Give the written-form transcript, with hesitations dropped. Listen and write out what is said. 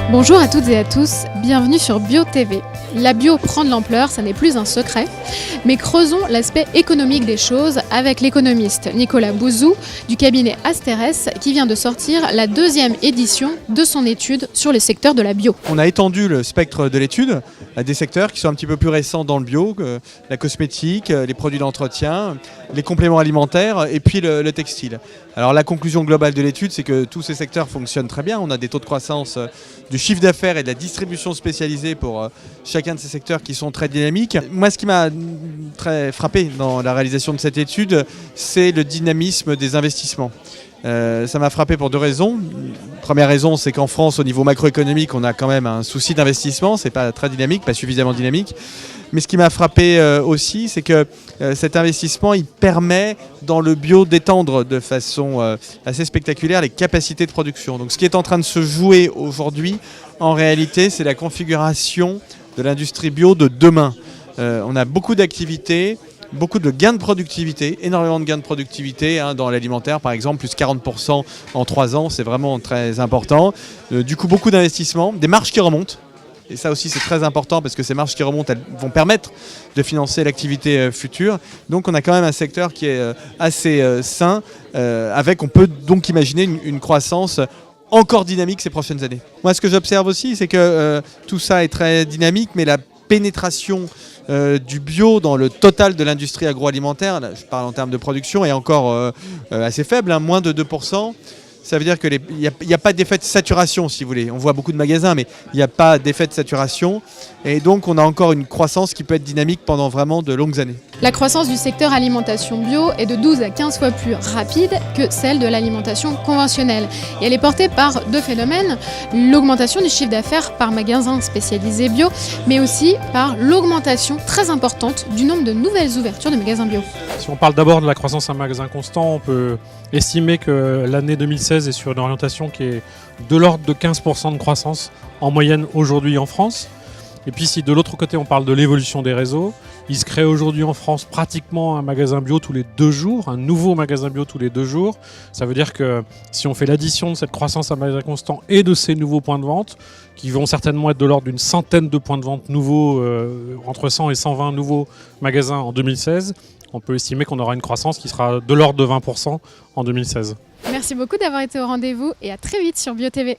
Bonjour à toutes et à tous, bienvenue sur Bio TV. La bio prend de l'ampleur, ça n'est plus un secret, mais creusons l'aspect économique des choses avec l'économiste Nicolas Bouzou du cabinet Asterès qui vient de sortir la 2e édition de son étude sur les secteurs de la bio. On a étendu le spectre de l'étude à des secteurs qui sont un petit peu plus récents dans le bio, la cosmétique, les produits d'entretien, les compléments alimentaires et puis le textile. Alors la conclusion globale de l'étude, c'est que tous ces secteurs fonctionnent très bien. On a des taux de croissance du chiffre d'affaires et de la distribution spécialisée pour chacun de ces secteurs qui sont très dynamiques. Moi, ce qui m'a très frappé dans la réalisation de cette étude, c'est le dynamisme des investissements. Ça m'a frappé pour deux raisons. Première raison, c'est qu'en France, au niveau macroéconomique, on a quand même un souci d'investissement. C'est pas très dynamique, pas suffisamment dynamique. Mais ce qui m'a frappé aussi, c'est que cet investissement, il permet dans le bio d'étendre de façon assez spectaculaire les capacités de production. Donc ce qui est en train de se jouer aujourd'hui, en réalité, c'est la configuration de l'industrie bio de demain. On a beaucoup d'activités, beaucoup de gains de productivité, énormément de gains de productivité dans l'alimentaire par exemple, plus 40% en 3 ans, c'est vraiment très important. Du coup, beaucoup d'investissements, des marges qui remontent. Et ça aussi c'est très important parce que ces marges qui remontent, elles vont permettre de financer l'activité future. Donc on a quand même un secteur qui est assez sain, on peut donc imaginer une croissance encore dynamique ces prochaines années. Moi ce que j'observe aussi c'est que tout ça est très dynamique, mais la pénétration du bio dans le total de l'industrie agroalimentaire, là, je parle en termes de production, est encore assez faible, moins de 2%. Ça veut dire qu'il n'y a pas d'effet de saturation, si vous voulez. On voit beaucoup de magasins, mais il n'y a pas d'effet de saturation. Et donc, on a encore une croissance qui peut être dynamique pendant vraiment de longues années. La croissance du secteur alimentation bio est de 12 à 15 fois plus rapide que celle de l'alimentation conventionnelle. Et elle est portée par deux phénomènes, l'augmentation du chiffre d'affaires par magasin spécialisé bio, mais aussi par l'augmentation très importante du nombre de nouvelles ouvertures de magasins bio. Si on parle d'abord de la croissance à magasin constant, on peut estimer que l'année 2016 est sur une orientation qui est de l'ordre de 15% de croissance en moyenne aujourd'hui en France. Et puis si de l'autre côté on parle de l'évolution des réseaux, il se crée aujourd'hui en France pratiquement un magasin bio tous les 2 jours, un nouveau magasin bio tous les 2 jours. Ça veut dire que si on fait l'addition de cette croissance à magasin constant et de ces nouveaux points de vente, qui vont certainement être de l'ordre d'une centaine de points de vente nouveaux, entre 100 et 120 nouveaux magasins en 2016, on peut estimer qu'on aura une croissance qui sera de l'ordre de 20% en 2016. Merci beaucoup d'avoir été au rendez-vous et à très vite sur Bio TV.